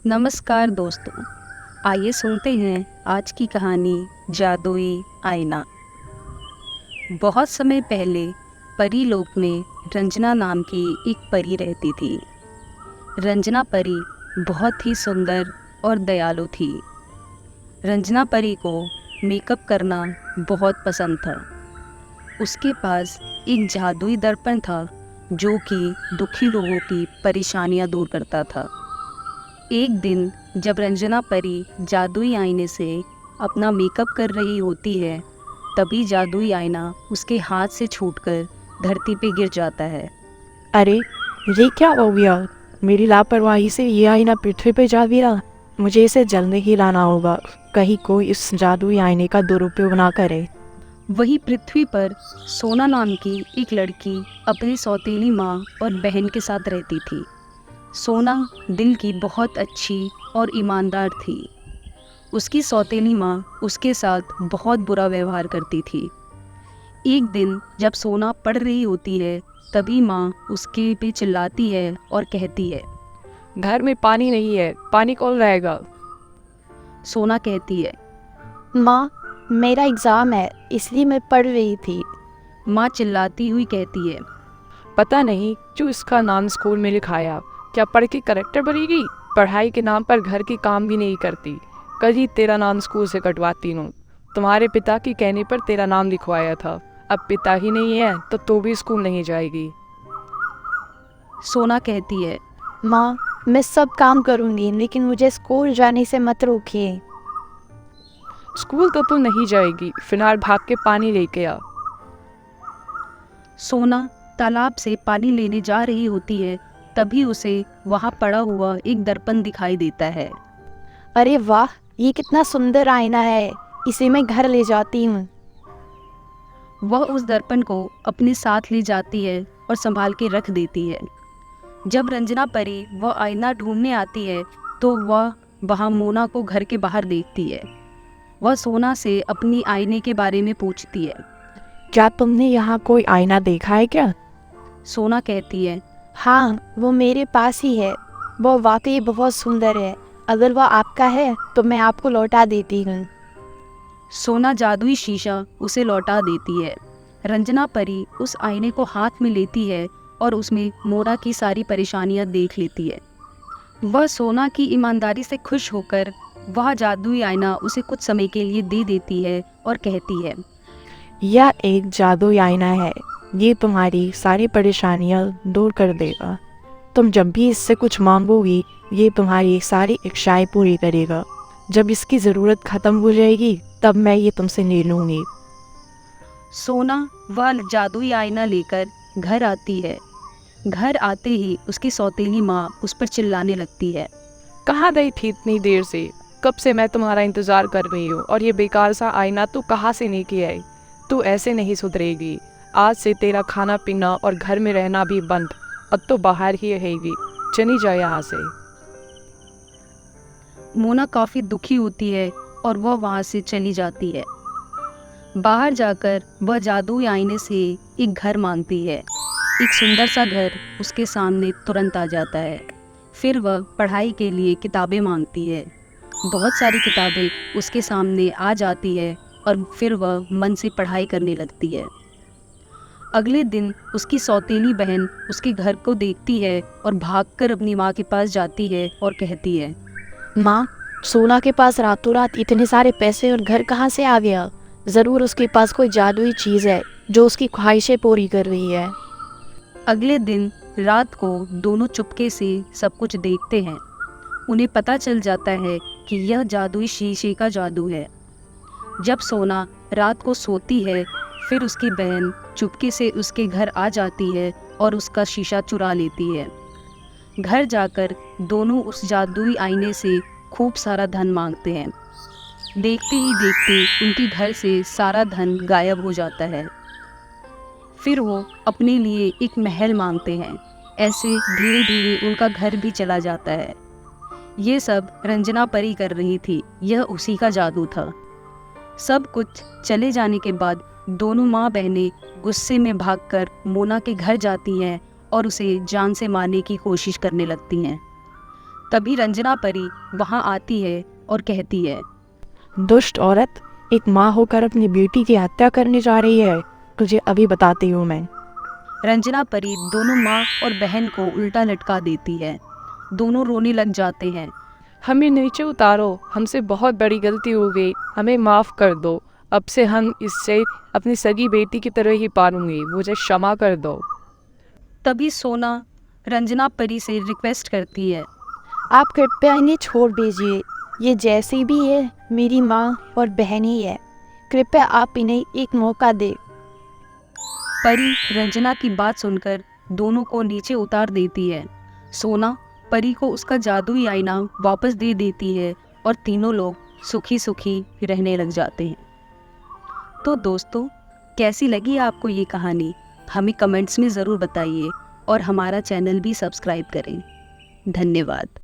नमस्कार दोस्तों, आइए सुनते हैं आज की कहानी जादुई आईना। बहुत समय पहले परीलोक में रंजना नाम की एक परी रहती थी। रंजना परी बहुत ही सुंदर और दयालु थी। रंजना परी को मेकअप करना बहुत पसंद था। उसके पास एक जादुई दर्पण था जो कि दुखी लोगों की परेशानियां दूर करता था। एक दिन जब रंजना परी जादुई आईने से अपना मेकअप कर रही होती है, तभी जादुई आईना उसके हाथ से छूटकर धरती पे गिर जाता है। अरे, ये क्या हो गया? मेरी लापरवाही से ये आईना पृथ्वी पे जा गिरा। मुझे इसे जल्दी ही लाना होगा, कहीं कोई इस जादुई आईने का दुरुपयोग ना करे। वही पृथ्वी पर सोना नाम की एक लड़की अपनी सौतेली माँ और बहन के साथ रहती थी। सोना दिल की बहुत अच्छी और ईमानदार थी। उसकी सौतेली माँ उसके साथ बहुत बुरा व्यवहार करती थी। एक दिन जब सोना पढ़ रही होती है, तभी माँ उसके पे चिल्लाती है और कहती है। घर में पानी नहीं है, पानी कौन लाएगा? सोना कहती है। माँ, मेरा एग्ज़ाम है इसलिए मैं पढ़ रही थी। माँ चिल्लाती हुई कहती है। पता नहीं क्यों इसका नाम स्कूल में लिखाया। क्या पढ़ के करेक्टर बनेगी? पढ़ाई के नाम पर घर की काम भी नहीं करती। कल ही तेरा नाम स्कूल से कटवाती हूँ। तुम्हारे पिता के कहने पर तेरा नाम लिखवाया था। अब पिता ही नहीं है तो तू भी स्कूल नहीं जाएगी। सोना कहती है। माँ, मैं सब काम करूँगी लेकिन मुझे स्कूल जाने से मत रोकिए। स्कूल तो तू नहीं जाएगी, फिलहाल भाग के पानी लेके आ। सोना तालाब से पानी लेने जा रही होती है, तभी उसे वहाँ पड़ा हुआ एक दर्पण दिखाई देता है। अरे वाह, ये कितना सुंदर आईना है, इसे मैं घर ले जाती हूँ। वह उस दर्पण को अपने साथ ले जाती है और संभाल के रख देती है। जब रंजना परी वह आईना ढूंढने आती है, तो वह वहाँ मोना को घर के बाहर देखती है। वह सोना से अपनी आईने के बारे में पूछती है। क्या तुमने यहाँ कोई आईना देखा है क्या? सोना कहती है। हाँ, वो मेरे पास ही है। वो वाकई बहुत सुंदर है। अगर वह आपका है तो मैं आपको लौटा देती हूँ। सोना जादुई शीशा उसे लौटा देती है। रंजना परी उस आईने को हाथ में लेती है और उसमें मोना की सारी परेशानियां देख लेती है। वह सोना की ईमानदारी से खुश होकर वह जादुई आईना उसे कुछ समय के लिए दे देती है और कहती है। यह एक जादुई आईना है। ये तुम्हारी सारी परेशानियां दूर कर देगा। तुम जब भी इससे कुछ मांगोगी, ये तुम्हारी सारी इच्छाएं पूरी करेगा। जब इसकी ज़रूरत ख़त्म हो जाएगी, तब मैं ये तुमसे ले लूँगी। सोना वह जादुई आईना लेकर घर आती है। घर आते ही उसकी सौतेली माँ उस पर चिल्लाने लगती है। कहाँ गई थी इतनी देर से? कब से मैं तुम्हारा इंतज़ार कर रही हूँ और ये बेकार सा आईना तू कहाँ से लेके आई? तू ऐसे नहीं सुधरेगी। आज से तेरा खाना पीना और घर में रहना भी बंद। अब तो बाहर ही रहेगी। चली जा यहाँ से। मोना काफ़ी दुखी होती है और वह वहाँ से चली जाती है। बाहर जाकर वह जादुई आईने से एक घर मांगती है। एक सुंदर सा घर उसके सामने तुरंत आ जाता है। फिर वह पढ़ाई के लिए किताबें मांगती है। बहुत सारी किताबें उसके सामने आ जाती है और फिर वह मन से पढ़ाई करने लगती है। अगले दिन उसकी सौतेली बहन उसके घर को देखती है और भागकर अपनी माँ के पास जाती है और कहती है। माँ, सोना के पास रातों रात इतने सारे पैसे और घर कहाँ से आ गया? ज़रूर उसके पास कोई जादुई चीज़ है जो उसकी ख्वाहिशें पूरी कर रही है। अगले दिन रात को दोनों चुपके से सब कुछ देखते हैं। उन्हें पता चल जाता है कि यह जादुई शीशे का जादू है। जब सोना रात को सोती है, फिर उसकी बहन चुपके से उसके घर आ जाती है और उसका शीशा चुरा लेती है। घर जाकर दोनों उस जादुई आईने से खूब सारा धन मांगते हैं। देखते ही देखते उनके घर से सारा धन गायब हो जाता है। फिर वो अपने लिए एक महल मांगते हैं। ऐसे धीरे धीरे उनका घर भी चला जाता है। ये सब रंजना परी कर रही थी, यह उसी का जादू था। सब कुछ चले जाने के बाद दोनों माँ बहनें गुस्से में भागकर मोना के घर जाती हैं और उसे जान से मारने की कोशिश करने लगती हैं। तभी रंजना परी वहाँ आती है और कहती है, दुष्ट औरत, एक माँ होकर अपनी बेटी की हत्या करने जा रही है। तुझे अभी बताती हूँ मैं। रंजना परी दोनों माँ और बहन को उल्टा लटका देती है। दोनों रोने लग जाते हैं। हमें नीचे उतारो, हमसे बहुत बड़ी गलती हो गई, हमें माफ़ कर दो। अब से हम इससे अपनी सगी बेटी की तरह ही पालूंगी, मुझे क्षमा कर दो। तभी सोना रंजना परी से रिक्वेस्ट करती है, आप कृपया इन्हें छोड़ दीजिए। ये जैसी भी है मेरी माँ और बहन ही है। कृपया आप इन्हें एक मौका दें। परी रंजना की बात सुनकर दोनों को नीचे उतार देती है। सोना परी को उसका जादुई आईना वापस दे देती है और तीनों लोग सुखी सुखी रहने लग जाते हैं। तो दोस्तों, कैसी लगी आपको ये कहानी? हमें कमेंट्स में ज़रूर बताइए और हमारा चैनल भी सब्सक्राइब करें। धन्यवाद।